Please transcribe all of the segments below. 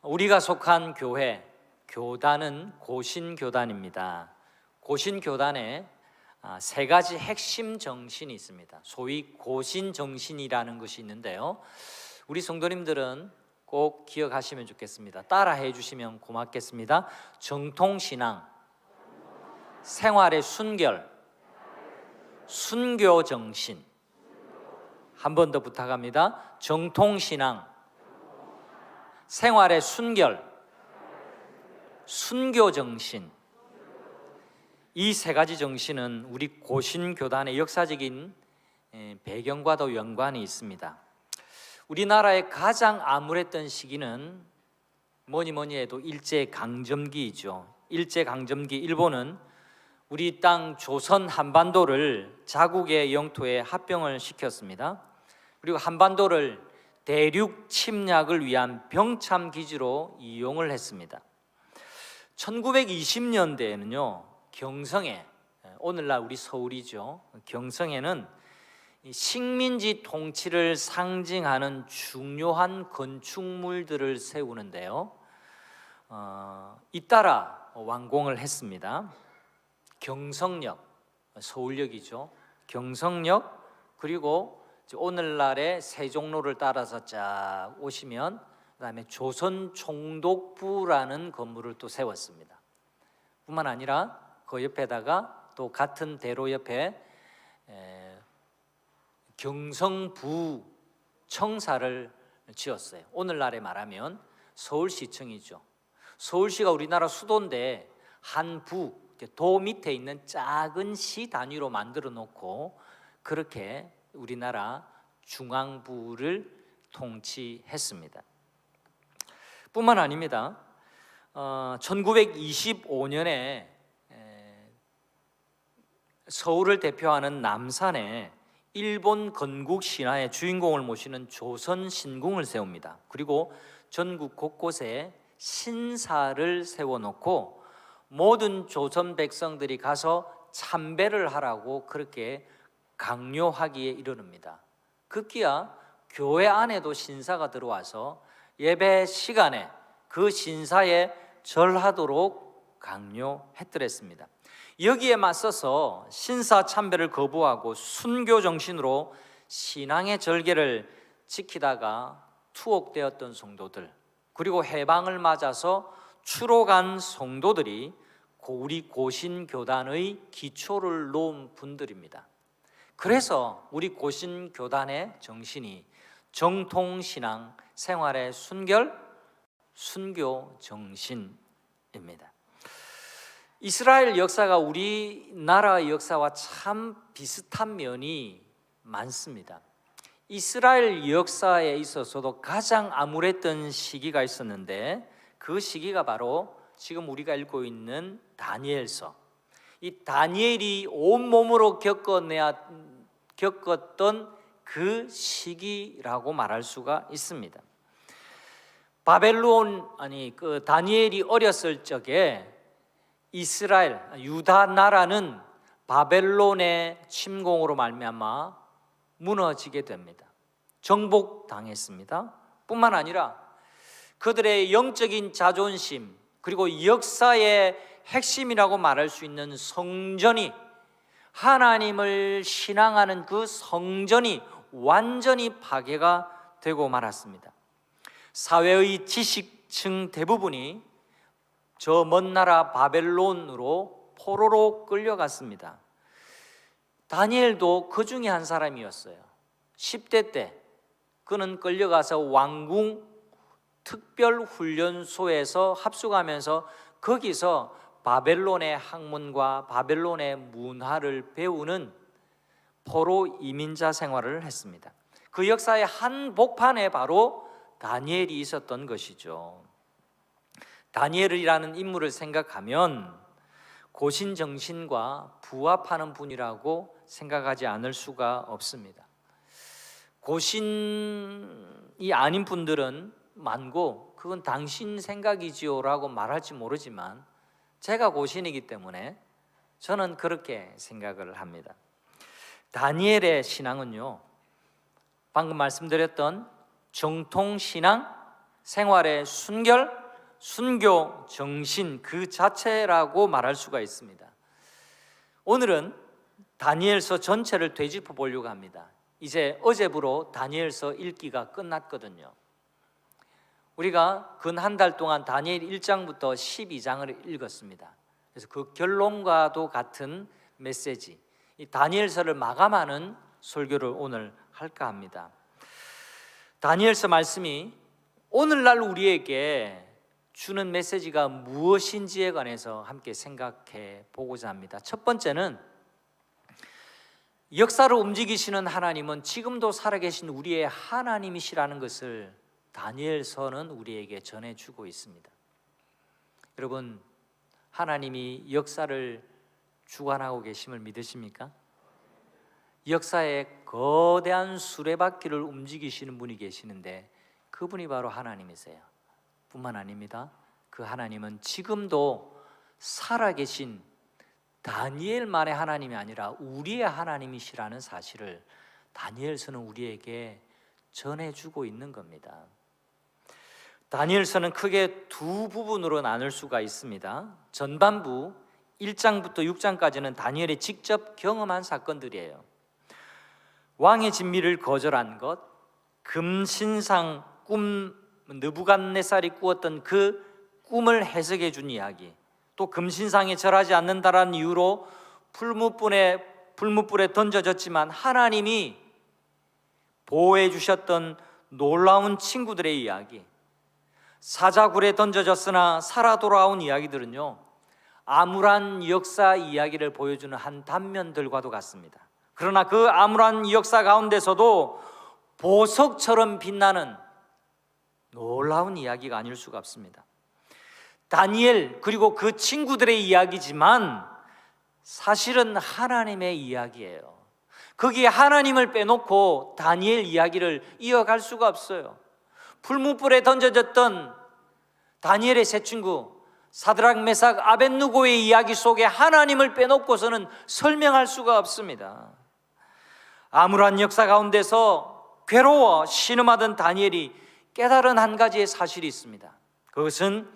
우리가 속한 교회, 교단은 고신교단입니다. 고신교단에 세 가지 핵심 정신이 있습니다. 소위 고신정신이라는 것이 있는데요, 우리 성도님들은 꼭 기억하시면 좋겠습니다. 따라해 주시면 고맙겠습니다. 정통신앙, 생활의 순결, 순교정신. 한 번 더 부탁합니다. 정통신앙, 생활의 순결, 순교정신. 이 세 가지 정신은 우리 고신교단의 역사적인 배경과도 연관이 있습니다. 우리나라의 가장 암울했던 시기는 뭐니 해도 일제강점기이죠. 일제강점기, 일본은 우리 땅 조선 한반도를 자국의 영토에 합병을 시켰습니다. 그리고 한반도를 대륙 침략을 위한 병참 기지로 이용을 했습니다. 1920년대에는요 경성에, 오늘날 우리 서울이죠, 경성에는 식민지 통치를 상징하는 중요한 건축물들을 세우는데요, 잇따라 완공을 했습니다. 경성역, 서울역이죠. 경성역, 그리고 오늘날의 세종로를 따라서 쫙 오시면 그다음에 조선총독부라는 건물을 또 세웠습니다. 뿐만 아니라 그 옆에다가 또 같은 대로 옆에 경성부청사를 지었어요. 오늘날에 말하면 서울시청이죠. 서울시가 우리나라 수도인데 한 부, 도 밑에 있는 작은 시 단위로 만들어 놓고 그렇게 우리나라 중앙부를 통치했습니다. 뿐만 아닙니다. 1925년에 서울을 대표하는 남산에 일본 건국 신화의 주인공을 모시는 조선신궁을 세웁니다. 그리고 전국 곳곳에 신사를 세워놓고 모든 조선 백성들이 가서 참배를 하라고 그렇게 강요하기에 이르릅니다. 급기야 교회 안에도 신사가 들어와서 예배 시간에 그 신사에 절하도록 강요했더랬습니다. 여기에 맞서서 신사 참배를 거부하고 순교 정신으로 신앙의 절개를 지키다가 투옥되었던 성도들, 그리고 해방을 맞아서 추로 간 성도들이 우리 고신교단의 기초를 놓은 분들입니다. 그래서 우리 고신교단의 정신이 정통신앙, 생활의 순결, 순교 정신입니다. 이스라엘 역사가 우리나라의 역사와 참 비슷한 면이 많습니다. 이스라엘 역사에 있어서도 가장 암울했던 시기가 있었는데 그 시기가 바로 지금 우리가 읽고 있는 다니엘서. 이 다니엘이 온몸으로 겪었던 그 시기라고 말할 수가 있습니다. 다니엘이 어렸을 적에 이스라엘, 유다 나라는 바벨론의 침공으로 말미암아 무너지게 됩니다. 정복당했습니다. 뿐만 아니라 그들의 영적인 자존심, 그리고 역사의 핵심이라고 말할 수 있는 성전이, 하나님을 신앙하는 그 성전이 완전히 파괴가 되고 말았습니다. 사회의 지식층 대부분이 저 먼 나라 바벨론으로 포로로 끌려갔습니다. 다니엘도 그 중에 한 사람이었어요. 10대 때 그는 끌려가서 왕궁 특별훈련소에서 합숙하면서 거기서 바벨론의 학문과 바벨론의 문화를 배우는 포로 이민자 생활을 했습니다. 그 역사의 한 복판에 바로 다니엘이 있었던 것이죠. 다니엘이라는 인물을 생각하면 고신정신과 부합하는 분이라고 생각하지 않을 수가 없습니다. 고신이 아닌 분들은 많고 그건 당신 생각이지요 라고 말할지 모르지만 제가 고신이기 때문에 저는 그렇게 생각을 합니다. 다니엘의 신앙은요, 방금 말씀드렸던 정통신앙, 생활의 순결, 순교 정신 그 자체라고 말할 수가 있습니다. 오늘은 다니엘서 전체를 되짚어 보려고 합니다. 이제 어제부로 다니엘서 읽기가 끝났거든요. 우리가 근 한 달 동안 다니엘 1장부터 12장을 읽었습니다. 그래서 그 결론과도 같은 메시지, 이 다니엘서를 마감하는 설교를 오늘 할까 합니다. 다니엘서 말씀이 오늘날 우리에게 주는 메시지가 무엇인지에 관해서 함께 생각해 보고자 합니다. 첫 번째는 역사를 움직이시는 하나님은 지금도 살아계신 우리의 하나님이시라는 것을 다니엘서는 우리에게 전해주고 있습니다. 여러분, 하나님이 역사를 주관하고 계심을 믿으십니까? 역사의 거대한 수레바퀴를 움직이시는 분이 계시는데 그분이 바로 하나님이세요. 뿐만 아닙니다. 그 하나님은 지금도 살아계신 다니엘만의 하나님이 아니라 우리의 하나님이시라는 사실을 다니엘서는 우리에게 전해주고 있는 겁니다. 다니엘서는 크게 두 부분으로 나눌 수가 있습니다. 전반부 1장부터 6장까지는 다니엘이 직접 경험한 사건들이에요. 왕의 진미를 거절한 것, 금신상 꿈 느부갓네살이 꾸었던 그 꿈을 해석해 준 이야기, 또 금신상에 절하지 않는다라는 이유로 풀무불에 던져졌지만 하나님이 보호해 주셨던 놀라운 친구들의 이야기, 사자굴에 던져졌으나 살아 돌아온 이야기들은요, 암울한 역사 이야기를 보여주는 한 단면들과도 같습니다. 그러나 그 암울한 역사 가운데서도 보석처럼 빛나는 놀라운 이야기가 아닐 수가 없습니다. 다니엘 그리고 그 친구들의 이야기지만 사실은 하나님의 이야기예요. 거기에 하나님을 빼놓고 다니엘 이야기를 이어갈 수가 없어요. 풀무불에 던져졌던 다니엘의 세 친구 사드락, 메삭, 아벳느고의 이야기 속에 하나님을 빼놓고서는 설명할 수가 없습니다. 암울한 역사 가운데서 괴로워 신음하던 다니엘이 깨달은 한 가지의 사실이 있습니다. 그것은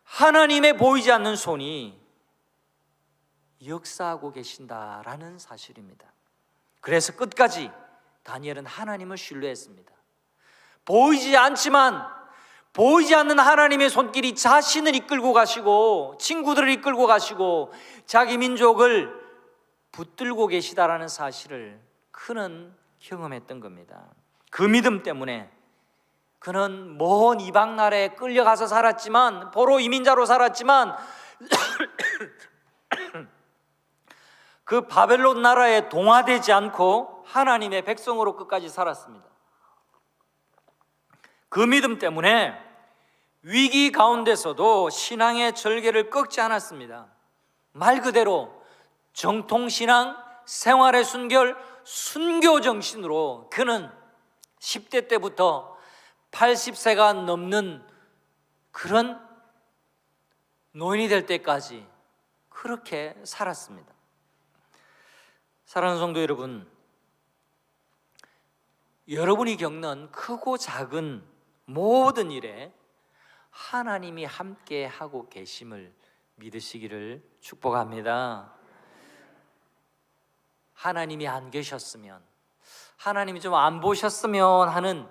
하나님의 보이지 않는 손이 역사하고 계신다라는 사실입니다. 그래서 끝까지 다니엘은 하나님을 신뢰했습니다. 보이지 않지만 보이지 않는 하나님의 손길이 자신을 이끌고 가시고 친구들을 이끌고 가시고 자기 민족을 붙들고 계시다라는 사실을 그는 경험했던 겁니다. 그 믿음 때문에 그는 먼 이방 나라에 끌려가서 살았지만, 포로 이민자로 살았지만 그 바벨론 나라에 동화되지 않고 하나님의 백성으로 끝까지 살았습니다. 그 믿음 때문에 위기 가운데서도 신앙의 절개를 꺾지 않았습니다. 말 그대로 정통신앙, 생활의 순결, 순교 정신으로 그는 10대 때부터 80세가 넘는 그런 노인이 될 때까지 그렇게 살았습니다. 사랑하는 성도 여러분, 여러분이 겪는 크고 작은 모든 일에 하나님이 함께 하고 계심을 믿으시기를 축복합니다. 하나님이 안 계셨으면, 하나님이 좀 안 보셨으면 하는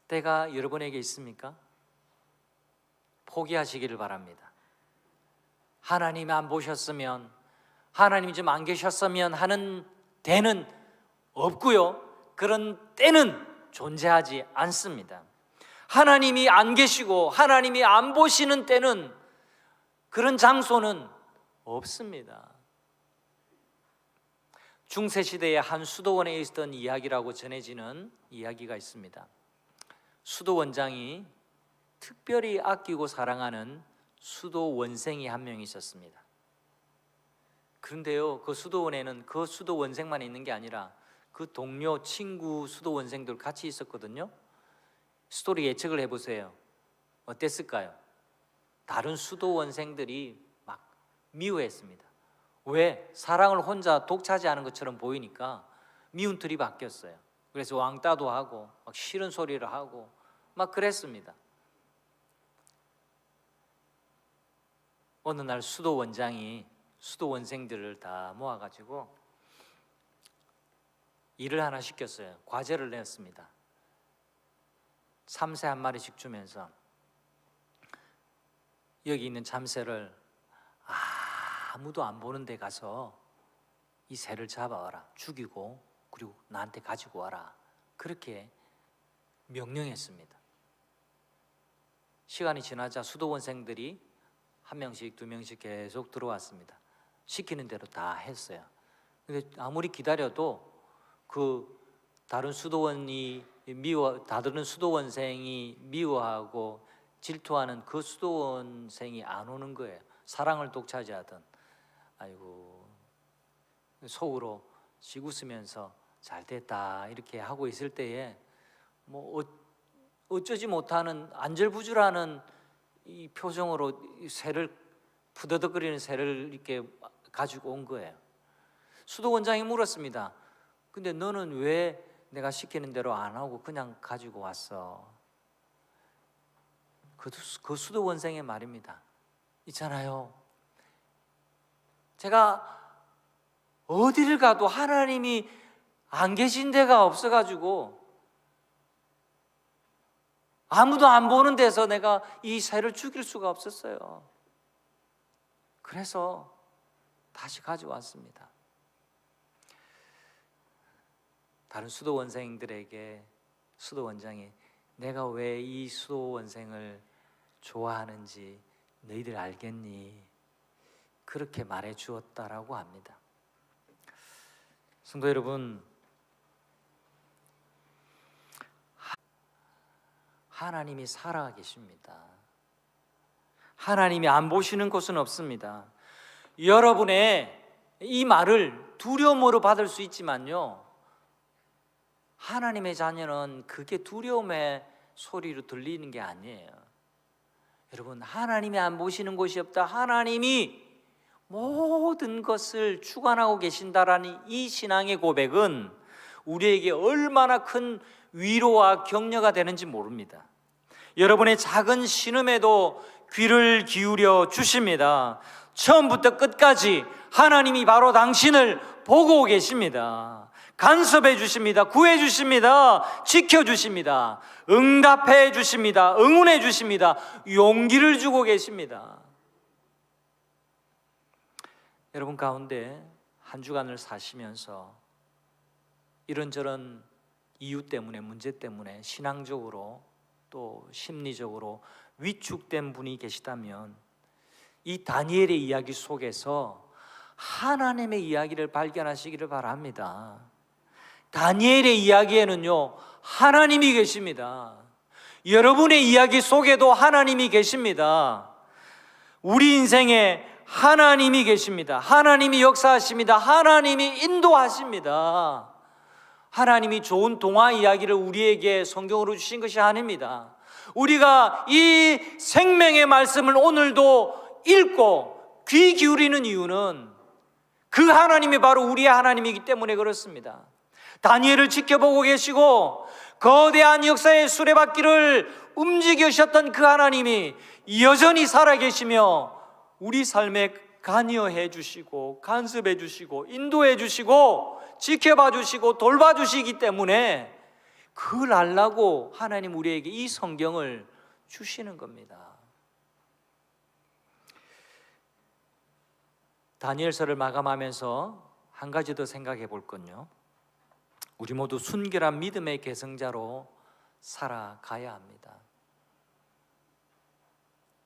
때가 여러분에게 있습니까? 포기하시기를 바랍니다. 하나님이 안 보셨으면, 하나님이 좀 안 계셨으면 하는 때는 없고요, 그런 때는 존재하지 않습니다. 하나님이 안 계시고 하나님이 안 보시는 때는, 그런 장소는 없습니다. 중세시대의 한 수도원에 있었던 이야기라고 전해지는 이야기가 있습니다. 수도원장이 특별히 아끼고 사랑하는 수도원생이 한 명 있었습니다. 그런데요, 그 수도원에는 그 수도원생만 있는 게 아니라 그 동료, 친구 수도원생들 같이 있었거든요. 스토리 예측을 해보세요. 어땠을까요? 다른 수도원생들이 막 미워했습니다. 왜? 사랑을 혼자 독차지하는 것처럼 보이니까 미운 틀이 바뀌었어요. 그래서 왕따도 하고 막 싫은 소리를 하고 막 그랬습니다. 어느 날 수도 원장이 수도 원생들을 다 모아가지고 일을 하나 시켰어요. 과제를 내었습니다. 참새 한 마리씩 주면서 여기 있는 참새를 아무도 안 보는 데 가서 이 새를 잡아와라. 죽이고 그리고 나한테 가지고 와라. 그렇게 명령했습니다. 시간이 지나자 수도원생들이 한 명씩 두 명씩 계속 들어왔습니다. 시키는 대로 다 했어요. 근데 아무리 기다려도 그 다른 수도원생이 미워하고 질투하는 그 수도원생이 안 오는 거예요. 사랑을 독차지하던. 아이고, 속으로 지구쓰면서 잘 됐다 이렇게 하고 있을 때에 뭐 어쩌지 못하는 안절부절하는 이 표정으로 이 새를 푸더덕거리는 새를 이렇게 가지고 온 거예요. 수도원장이 물었습니다. 근데 너는 왜 내가 시키는 대로 안 하고 그냥 가지고 왔어? 그 수도원생의 말입니다. 있잖아요, 제가 어디를 가도 하나님이 안 계신 데가 없어가지고 아무도 안 보는 데서 내가 이 새를 죽일 수가 없었어요. 그래서 다시 가져왔습니다. 다른 수도원생들에게 수도원장이 내가 왜 이 수도원생을 좋아하는지 너희들 알겠니? 그렇게 말해 주었다라고 합니다. 성도 여러분, 하나님이 살아 계십니다. 하나님이 안 보시는 곳은 없습니다. 여러분의 이 말을 두려움으로 받을 수 있지만요, 하나님의 자녀는 그게 두려움의 소리로 들리는 게 아니에요. 여러분, 하나님이 안 보시는 곳이 없다. 하나님이 모든 것을 주관하고 계신다라는 이 신앙의 고백은 우리에게 얼마나 큰 위로와 격려가 되는지 모릅니다. 여러분의 작은 신음에도 귀를 기울여 주십니다. 처음부터 끝까지 하나님이 바로 당신을 보고 계십니다. 간섭해 주십니다. 구해 주십니다. 지켜 주십니다. 응답해 주십니다. 응원해 주십니다. 용기를 주고 계십니다. 여러분 가운데 한 주간을 사시면서 이런저런 이유 때문에, 문제 때문에 신앙적으로 또 심리적으로 위축된 분이 계시다면 이 다니엘의 이야기 속에서 하나님의 이야기를 발견하시기를 바랍니다. 다니엘의 이야기에는요, 하나님이 계십니다. 여러분의 이야기 속에도 하나님이 계십니다. 우리 인생에 하나님이 계십니다. 하나님이 역사하십니다. 하나님이 인도하십니다. 하나님이 좋은 동화 이야기를 우리에게 성경으로 주신 것이 아닙니다. 우리가 이 생명의 말씀을 오늘도 읽고 귀 기울이는 이유는 그 하나님이 바로 우리의 하나님이기 때문에 그렇습니다. 다니엘을 지켜보고 계시고 거대한 역사의 수레바퀴를 움직이셨던 그 하나님이 여전히 살아계시며 우리 삶에 관여해 주시고 간섭해 주시고 인도해 주시고 지켜봐 주시고 돌봐 주시기 때문에 그걸 알라고 하나님 우리에게 이 성경을 주시는 겁니다. 다니엘서를 마감하면서 한 가지 더 생각해 볼 건요, 우리 모두 순결한 믿음의 계승자로 살아가야 합니다.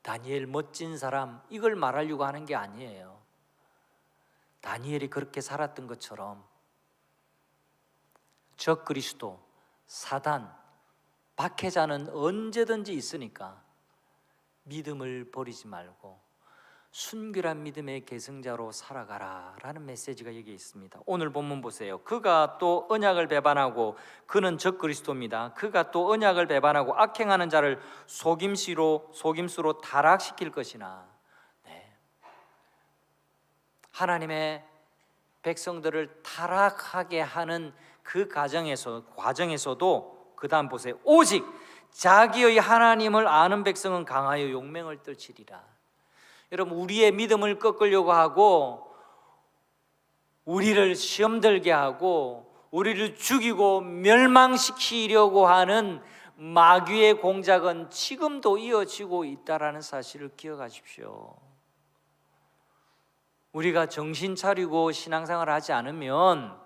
다니엘 멋진 사람, 이걸 말하려고 하는 게 아니에요. 다니엘이 그렇게 살았던 것처럼 적그리스도, 사단, 박해자는 언제든지 있으니까 믿음을 버리지 말고 순결한 믿음의 계승자로 살아가라 라는 메시지가 여기 있습니다. 오늘 본문 보세요. 그가 또 언약을 배반하고, 그는 적그리스도입니다. 그가 또 언약을 배반하고 악행하는 자를 속임수로 타락시킬 것이나. 하나님의 백성들을 타락하게 하는 그 과정에서도 그 다음 보세요. 오직 자기의 하나님을 아는 백성은 강하여 용맹을 떨치리라. 여러분, 우리의 믿음을 꺾으려고 하고 우리를 시험 들게 하고 우리를 죽이고 멸망시키려고 하는 마귀의 공작은 지금도 이어지고 있다는 사실을 기억하십시오. 우리가 정신 차리고 신앙생활을 하지 않으면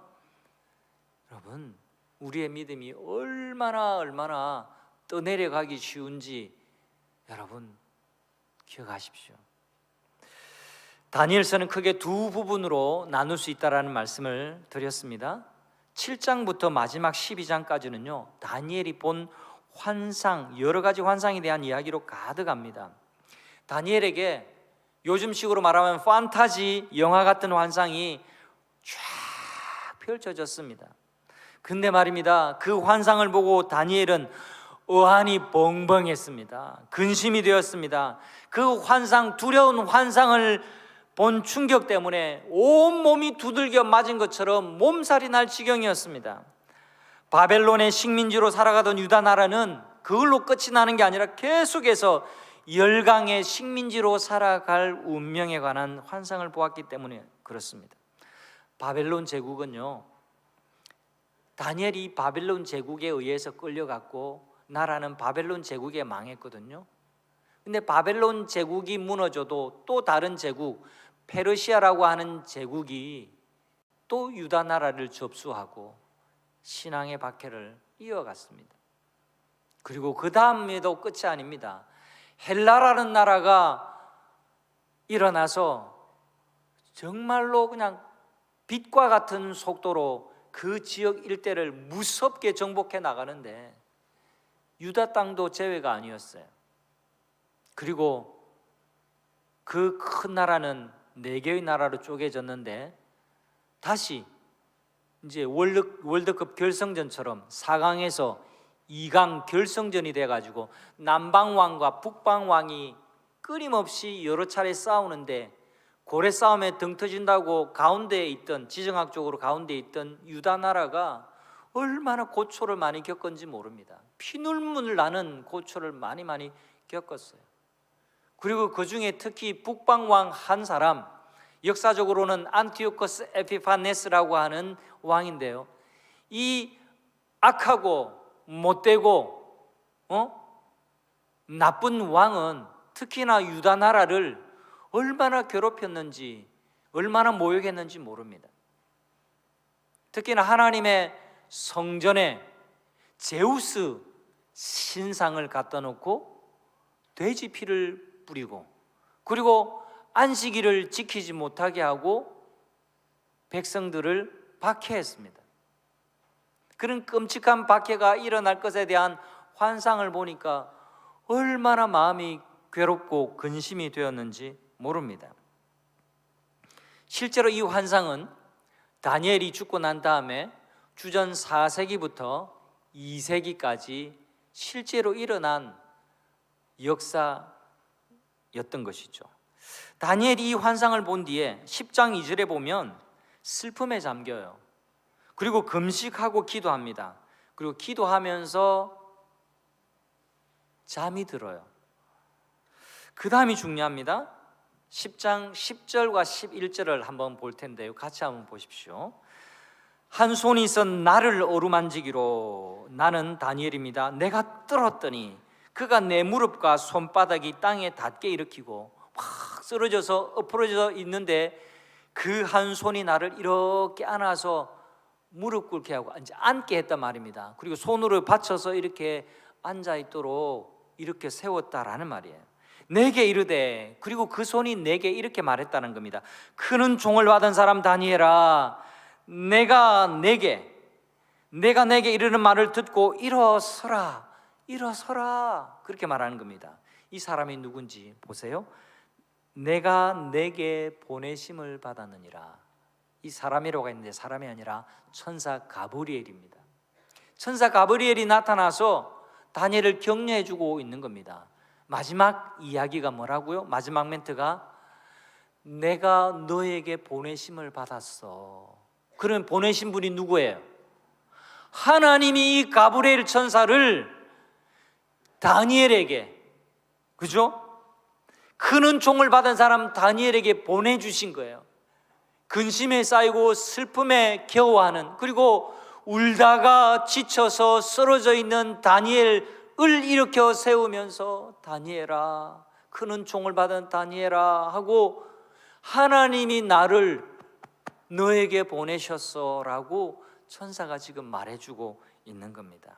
여러분, 우리의 믿음이 얼마나 떠내려가기 쉬운지 여러분 기억하십시오. 다니엘서는 크게 두 부분으로 나눌 수 있다는 말씀을 드렸습니다. 7장부터 마지막 12장까지는요 다니엘이 본 환상, 여러 가지 환상에 대한 이야기로 가득합니다. 다니엘에게 요즘식으로 말하면 판타지 영화 같은 환상이 쫙 펼쳐졌습니다. 근데 말입니다, 그 환상을 보고 다니엘은 어안이 벙벙했습니다. 근심이 되었습니다. 그 환상, 두려운 환상을 본 충격 때문에 온몸이 두들겨 맞은 것처럼 몸살이 날 지경이었습니다. 바벨론의 식민지로 살아가던 유다 나라는 그걸로 끝이 나는 게 아니라 계속해서 열강의 식민지로 살아갈 운명에 관한 환상을 보았기 때문에 그렇습니다. 바벨론 제국은요, 다니엘이 바벨론 제국에 의해서 끌려갔고 나라는 바벨론 제국에 망했거든요. 근데 바벨론 제국이 무너져도 또 다른 제국, 페르시아라고 하는 제국이 또 유다 나라를 접수하고 신앙의 박해를 이어갔습니다. 그리고 그 다음에도 끝이 아닙니다. 헬라라는 나라가 일어나서 정말로 그냥 빛과 같은 속도로 그 지역 일대를 무섭게 정복해 나가는데 유다 땅도 제외가 아니었어요. 그리고 그 큰 나라는 4개의 나라로 쪼개졌는데 다시 이제 월드컵 결승전처럼 4강에서 2강 결승전이 돼가지고 남방왕과 북방왕이 끊임없이 여러 차례 싸우는데 고래 싸움에 등 터진다고 가운데에 있던, 지정학적으로 가운데에 있던 유다 나라가 얼마나 고초를 많이 겪었는지 모릅니다. 피눈물 나는 고초를 많이 겪었어요. 그리고 그 중에 특히 북방왕 한 사람, 역사적으로는 안티오코스 에피파네스라고 하는 왕인데요, 이 악하고 못되고 나쁜 왕은 특히나 유다 나라를 얼마나 괴롭혔는지, 얼마나 모욕했는지 모릅니다. 특히나 하나님의 성전에 제우스 신상을 갖다 놓고 돼지 피를 뿌리고, 그리고 안식일을 지키지 못하게 하고 백성들을 박해했습니다. 그런 끔찍한 박해가 일어날 것에 대한 환상을 보니까 얼마나 마음이 괴롭고 근심이 되었는지 모릅니다. 실제로 이 환상은 다니엘이 죽고 난 다음에 주전 4세기부터 2세기까지 실제로 일어난 역사였던 것이죠. 다니엘이 이 환상을 본 뒤에 10장 2절에 보면 슬픔에 잠겨요. 그리고 금식하고 기도합니다. 그리고 기도하면서 잠이 들어요. 그 다음이 중요합니다. 10장 10절과 11절을 한번 볼 텐데요, 같이 한번 보십시오. 한 손이 있어 나를 어루만지기로, 나는 다니엘입니다. 내가 떨었더니 그가 내 무릎과 손바닥이 땅에 닿게 일으키고 확 쓰러져서 엎어져 있는데 그 한 손이 나를 이렇게 안아서 무릎 꿇게 하고 이제 앉게 했단 말입니다. 그리고 손으로 받쳐서 이렇게 앉아 있도록 이렇게 세웠다라는 말이에요. 내게 이르되, 그리고 그 손이 내게 이렇게 말했다는 겁니다. 크는 종을 받은 사람 다니엘아, 내가 내게 이르는 말을 듣고 일어서라, 그렇게 말하는 겁니다. 이 사람이 누군지 보세요. 내가 내게 보내심을 받았느니라. 이 사람이라고 했는데 사람이 아니라 천사 가브리엘입니다. 천사 가브리엘이 나타나서 다니엘을 격려해 주고 있는 겁니다. 마지막 이야기가 뭐라고요? 마지막 멘트가 내가 너에게 보내심을 받았어. 그러면 보내신 분이 누구예요? 하나님이 이 가브리엘 천사를 다니엘에게, 그죠? 큰 은총을 받은 사람 다니엘에게 보내주신 거예요. 근심에 쌓이고 슬픔에 겨워하는, 그리고 울다가 지쳐서 쓰러져 있는 다니엘을 일으켜 세우면서 다니엘아, 큰 은총을 받은 다니엘아 하고 하나님이 나를 너에게 보내셨어 라고 천사가 지금 말해주고 있는 겁니다.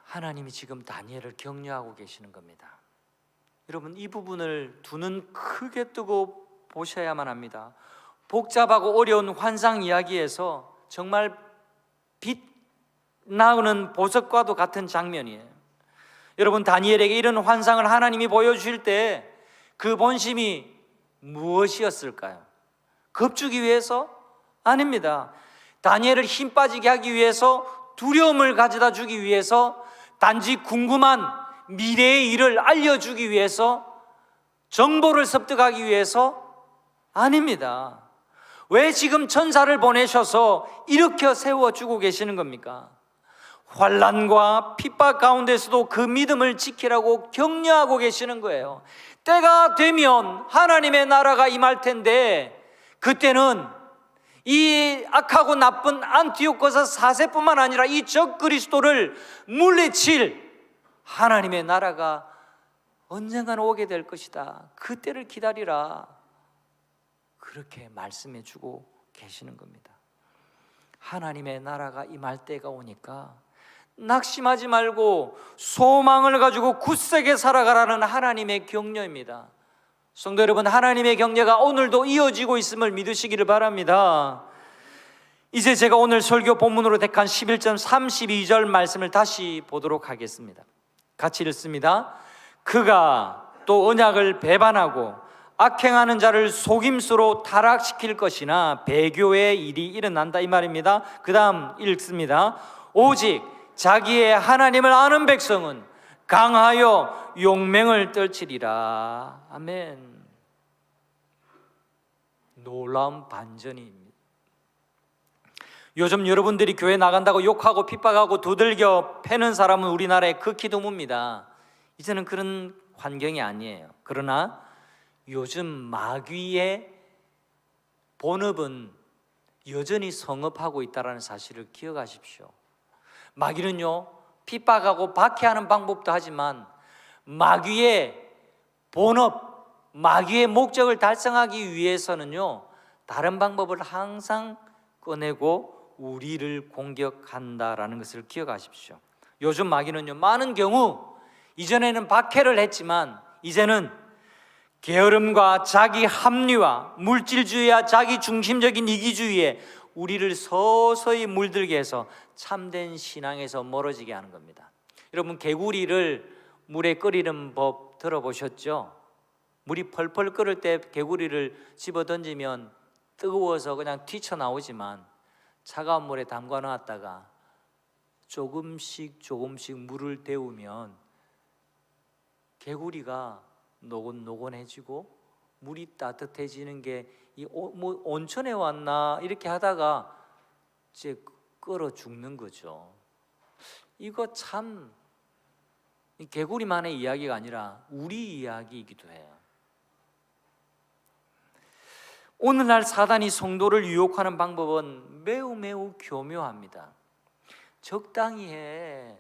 하나님이 지금 다니엘을 격려하고 계시는 겁니다. 여러분, 이 부분을 두 눈 크게 뜨고 보셔야만 합니다. 복잡하고 어려운 환상 이야기에서 정말 빛나는 보석과도 같은 장면이에요. 여러분, 다니엘에게 이런 환상을 하나님이 보여주실 때 그 본심이 무엇이었을까요? 겁주기 위해서? 아닙니다. 다니엘을 힘 빠지게 하기 위해서, 두려움을 가져다 주기 위해서, 단지 궁금한 미래의 일을 알려주기 위해서, 정보를 습득하기 위해서? 아닙니다. 왜 지금 천사를 보내셔서 일으켜 세워주고 계시는 겁니까? 환난과 핍박 가운데서도 그 믿음을 지키라고 격려하고 계시는 거예요. 때가 되면 하나님의 나라가 임할 텐데, 그때는 이 악하고 나쁜 안티오코스 4세뿐만 아니라 이 적 그리스도를 물리칠 하나님의 나라가 언젠가는 오게 될 것이다. 그때를 기다리라. 그렇게 말씀해 주고 계시는 겁니다. 하나님의 나라가 임할 때가 오니까 낙심하지 말고 소망을 가지고 굳세게 살아가라는 하나님의 격려입니다. 성도 여러분, 하나님의 격려가 오늘도 이어지고 있음을 믿으시기를 바랍니다. 이제 제가 오늘 설교 본문으로 택한 11절 32절 말씀을 다시 보도록 하겠습니다. 같이 읽습니다. 그가 또 언약을 배반하고 악행하는 자를 속임수로 타락시킬 것이나 배교의 일이 일어난다, 이 말입니다. 그 다음 읽습니다. 오직 자기의 하나님을 아는 백성은 강하여 용맹을 떨치리라. 아멘. 놀라운 반전입니다. 요즘 여러분들이 교회 나간다고 욕하고 핍박하고 두들겨 패는 사람은 우리나라에 극히 드뭅니다. 이제는 그런 환경이 아니에요. 그러나 요즘 마귀의 본업은 여전히 성업하고 있다는 사실을 기억하십시오. 마귀는요, 핍박하고 박해하는 방법도 하지만 마귀의 본업, 마귀의 목적을 달성하기 위해서는요, 다른 방법을 항상 꺼내고 우리를 공격한다라는 것을 기억하십시오. 요즘 마귀는요, 많은 경우 이전에는 박해를 했지만 이제는 게으름과 자기 합리화, 물질주의와 자기 중심적인 이기주의에 우리를 서서히 물들게 해서 참된 신앙에서 멀어지게 하는 겁니다. 여러분, 개구리를 물에 끓이는 법 들어보셨죠? 물이 펄펄 끓을 때 개구리를 집어 던지면 뜨거워서 그냥 튀쳐나오지만 차가운 물에 담가 놨다가 조금씩 물을 데우면 개구리가 노곤노곤해지고 물이 따뜻해지는 게 뭐 온천에 왔나 이렇게 하다가 이제 끓어 죽는 거죠. 이거 참 개구리만의 이야기가 아니라 우리 이야기이기도 해요. 오늘날 사단이 성도를 유혹하는 방법은 매우 교묘합니다. 적당히 해.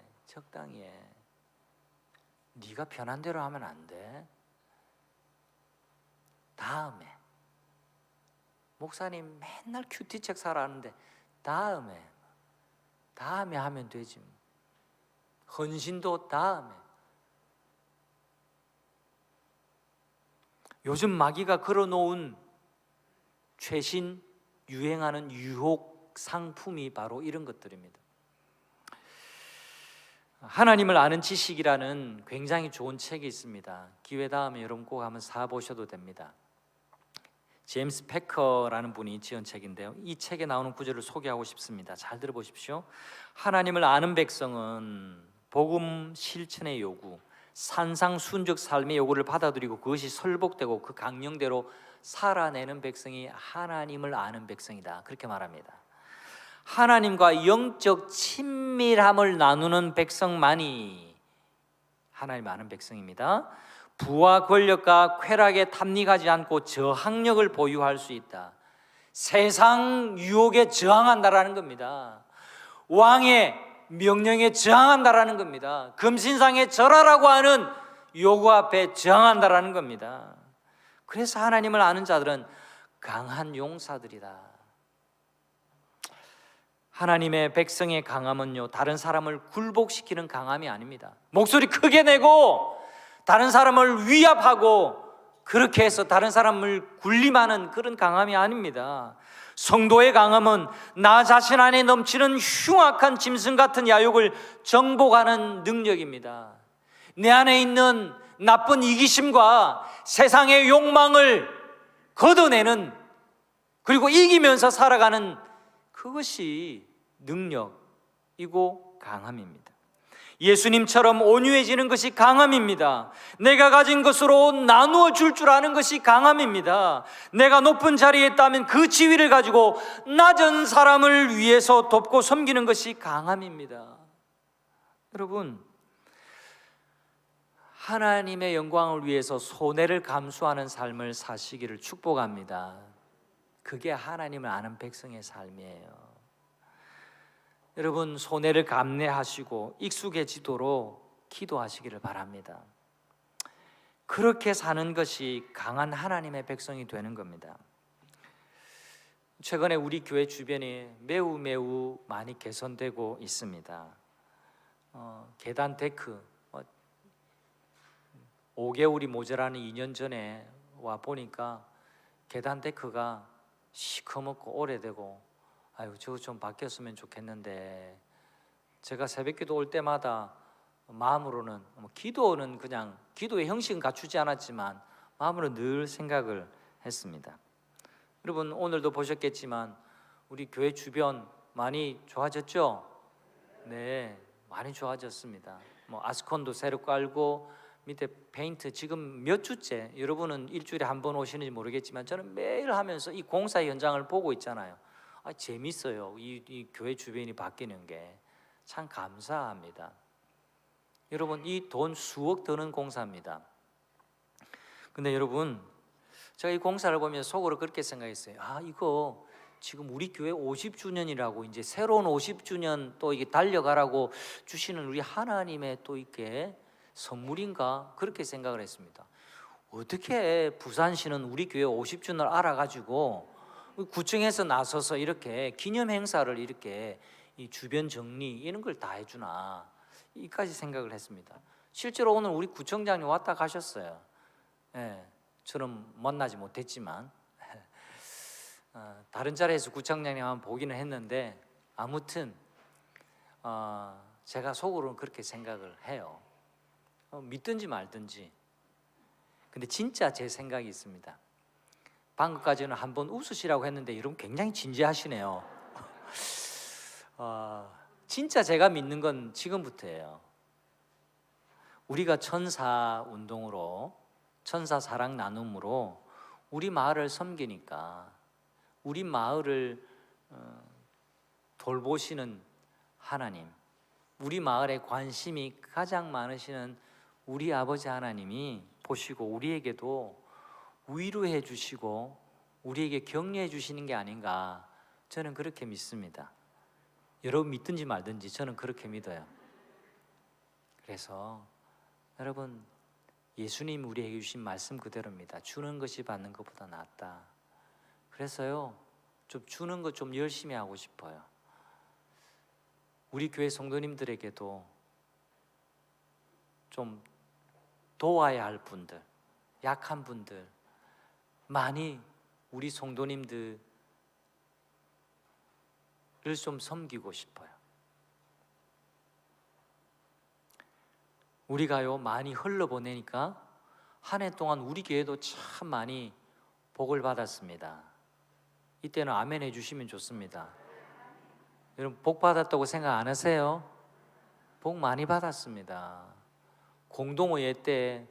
네가 편한 대로 하면 안 돼. 다음에. 목사님 맨날 큐티책 사라는데 다음에 하면 되지. 헌신도 다음에. 요즘 마귀가 걸어놓은 최신 유행하는 유혹 상품이 바로 이런 것들입니다. 하나님을 아는 지식이라는 굉장히 좋은 책이 있습니다. 기회 다음에 여러분 꼭 한번 사보셔도 됩니다. 제임스 패커라는 분이 지은 책인데요, 이 책에 나오는 구절을 소개하고 싶습니다. 잘 들어보십시오. 하나님을 아는 백성은 복음 실천의 요구, 산상순적 삶의 요구를 받아들이고 그것이 설복되고 그 강령대로 살아내는 백성이 하나님을 아는 백성이다, 그렇게 말합니다. 하나님과 영적 친밀함을 나누는 백성만이 하나님 아는 백성입니다. 부와 권력과 쾌락에 탐닉하지 않고 저항력을 보유할 수 있다. 세상 유혹에 저항한다라는 겁니다. 왕의 명령에 저항한다라는 겁니다. 금신상에 절하라고 하는 요구 앞에 저항한다라는 겁니다. 그래서 하나님을 아는 자들은 강한 용사들이다. 하나님의 백성의 강함은요, 다른 사람을 굴복시키는 강함이 아닙니다. 목소리 크게 내고 다른 사람을 위압하고 그렇게 해서 다른 사람을 군림하는 그런 강함이 아닙니다. 성도의 강함은 나 자신 안에 넘치는 흉악한 짐승 같은 야욕을 정복하는 능력입니다. 내 안에 있는 나쁜 이기심과 세상의 욕망을 걷어내는, 그리고 이기면서 살아가는, 그것이 능력이고 강함입니다. 예수님처럼 온유해지는 것이 강함입니다. 내가 가진 것으로 나누어 줄 아는 것이 강함입니다. 내가 높은 자리에 있다면 그 지위를 가지고 낮은 사람을 위해서 돕고 섬기는 것이 강함입니다. 여러분, 하나님의 영광을 위해서 손해를 감수하는 삶을 사시기를 축복합니다. 그게 하나님을 아는 백성의 삶이에요. 여러분, 손해를 감내하시고 익숙해지도록 기도하시기를 바랍니다. 그렇게 사는 것이 강한 하나님의 백성이 되는 겁니다. 최근에 우리 교회 주변이 매우 많이 개선되고 있습니다. 계단 데크 5개월이 모자라는 2년 전에 와 보니까 계단 데크가 시커멓고 오래되고, 아유, 저거 좀 바뀌었으면 좋겠는데, 제가 새벽기도 올 때마다 마음으로는, 기도는 그냥 기도의 형식은 갖추지 않았지만 마음으로 늘 생각을 했습니다. 여러분, 오늘도 보셨겠지만 우리 교회 주변 많이 좋아졌죠? 네, 많이 좋아졌습니다. 아스콘도 새로 깔고 밑에 페인트 지금 몇 주째, 여러분은 일주일에 한 번 오시는지 모르겠지만 저는 매일 하면서 이 공사 현장을 보고 있잖아요. 재밌어요. 이 교회 주변이 바뀌는 게 참 감사합니다. 여러분, 이 돈 수억 드는 공사입니다. 근데 여러분, 제가 이 공사를 보면서 속으로 그렇게 생각했어요. 이거 지금 우리 교회 50주년이라고 이제 새로운 50주년 또 이게 달려가라고 주시는 우리 하나님의 또 이게 선물인가, 그렇게 생각을 했습니다. 어떻게 부산시는 우리 교회 50주년을 알아가지고 구청에서 나서서 이렇게 기념 행사를 이렇게 이 주변 정리 이런 걸 다 해주나, 이까지 생각을 했습니다. 실제로 오늘 우리 구청장님 왔다 가셨어요. 저는 만나지 못했지만 다른 자리에서 구청장님 한번 보기는 했는데, 아무튼 제가 속으로는 그렇게 생각을 해요. 믿든지 말든지. 근데 진짜 제 생각이 있습니다. 방금까지는 한번 웃으시라고 했는데 여러분 굉장히 진지하시네요. 진짜 제가 믿는 건 지금부터예요. 우리가 천사 운동으로, 천사 사랑 나눔으로 우리 마을을 섬기니까, 우리 마을을 돌보시는 하나님, 우리 마을에 관심이 가장 많으시는 우리 아버지 하나님이 보시고 우리에게도 위로해 주시고 우리에게 격려해 주시는 게 아닌가, 저는 그렇게 믿습니다. 여러분 믿든지 말든지 저는 그렇게 믿어요. 그래서 여러분, 예수님 우리에게 주신 말씀 그대로입니다. 주는 것이 받는 것보다 낫다. 그래서요, 좀 주는 것 좀 열심히 하고 싶어요. 우리 교회 성도님들에게도 좀 도와야 할 분들, 약한 분들 많이, 우리 성도님들을 좀 섬기고 싶어요. 우리가요 많이 흘러보내니까 한 해 동안 우리 교회도 참 많이 복을 받았습니다. 이때는 아멘 해주시면 좋습니다. 여러분 복 받았다고 생각 안 하세요? 복 많이 받았습니다. 공동의회 때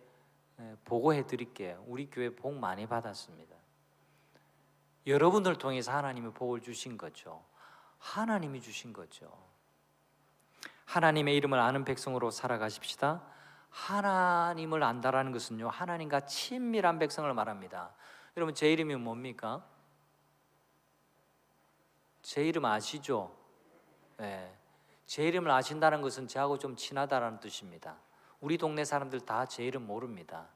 보고해 드릴게요. 우리 교회 복 많이 받았습니다. 여러분들 통해서 하나님이 복을 주신 거죠. 하나님이 주신 거죠. 하나님의 이름을 아는 백성으로 살아가십시다. 하나님을 안다라는 것은요, 하나님과 친밀한 백성을 말합니다. 여러분, 제 이름이 뭡니까? 제 이름 아시죠? 네. 제 이름을 아신다는 것은 저하고 좀 친하다라는 뜻입니다. 우리 동네 사람들 다 제 이름 모릅니다.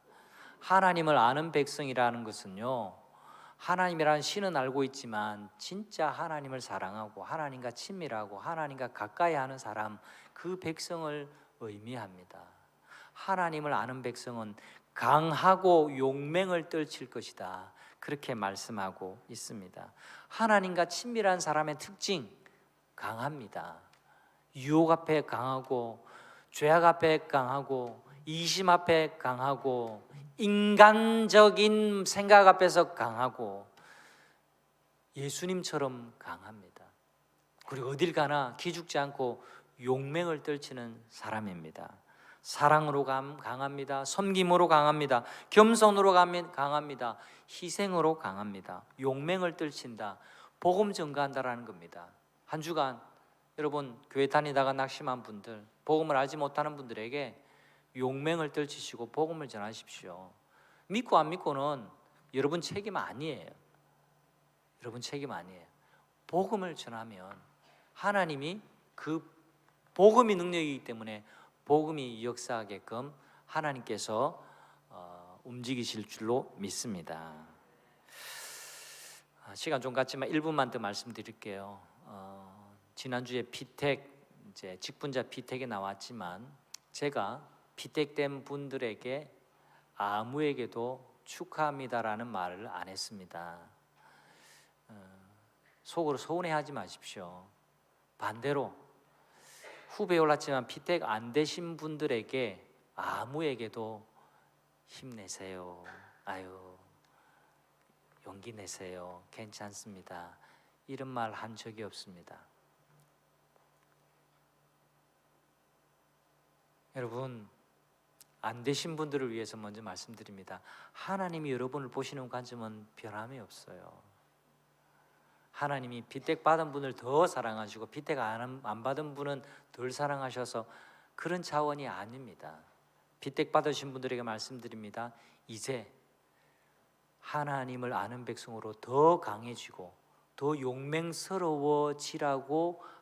하나님을 아는 백성이라는 것은요, 하나님이라는 신은 알고 있지만 진짜 하나님을 사랑하고 하나님과 친밀하고 하나님과 가까이 하는 사람, 그 백성을 의미합니다. 하나님을 아는 백성은 강하고 용맹을 떨칠 것이다, 그렇게 말씀하고 있습니다. 하나님과 친밀한 사람의 특징, 강합니다. 유혹 앞에 강하고, 죄악 앞에 강하고, 이심 앞에 강하고, 인간적인 생각 앞에서 강하고, 예수님처럼 강합니다. 그리고 어딜 가나 기죽지 않고 용맹을 떨치는 사람입니다. 사랑으로 강합니다. 섬김으로 강합니다. 겸손으로 강합니다. 희생으로 강합니다. 용맹을 떨친다, 복음 전가한다라는 겁니다. 한 주간 여러분, 교회 다니다가 낙심한 분들, 복음을 알지 못하는 분들에게 용맹을 떨치시고 복음을 전하십시오. 믿고 안 믿고는 여러분 책임 아니에요. 여러분 책임 아니에요. 복음을 전하면 하나님이 그 복음이 능력이기 때문에 복음이 역사하게끔 하나님께서 움직이실 줄로 믿습니다. 시간 좀 갔지만 1분만 더 말씀드릴게요. 지난주에 피택, 이제 직분자 피택이 나왔지만 제가 피택된 분들에게 아무에게도 축하합니다라는 말을 안 했습니다. 속으로 서운해하지 마십시오. 반대로 후배에 올랐지만 피택 안 되신 분들에게 아무에게도 힘내세요. 아유, 용기 내세요. 괜찮습니다. 이런 말 한 적이 없습니다. 여러분, 안 되신 분들을 위해서 먼저 말씀드립니다. 하나님이 여러분을 보시는 관점은 변함이 없어요. 하나님이 비택 받은 분을 더 사랑하시고 비택 안 받은 분은 덜 사랑하셔서 그런 차원이 아닙니다. 비택 받으신 분들에게 말씀드립니다. 이제 하나님을 아는 백성으로 더 강해지고 더 용맹스러워지라고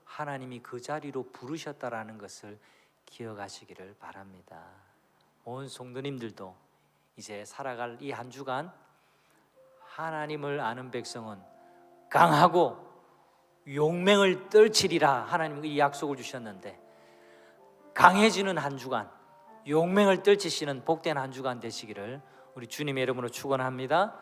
하나님이 그 자리로 부르셨다라는 것을 기억하시기를 바랍니다. 온 성도님들도 이제 살아갈 이 한 주간 하나님을 아는 백성은 강하고 용맹을 떨치리라, 하나님이 이 약속을 주셨는데 강해지는 한 주간, 용맹을 떨치시는 복된 한 주간 되시기를 우리 주님의 이름으로 축원합니다.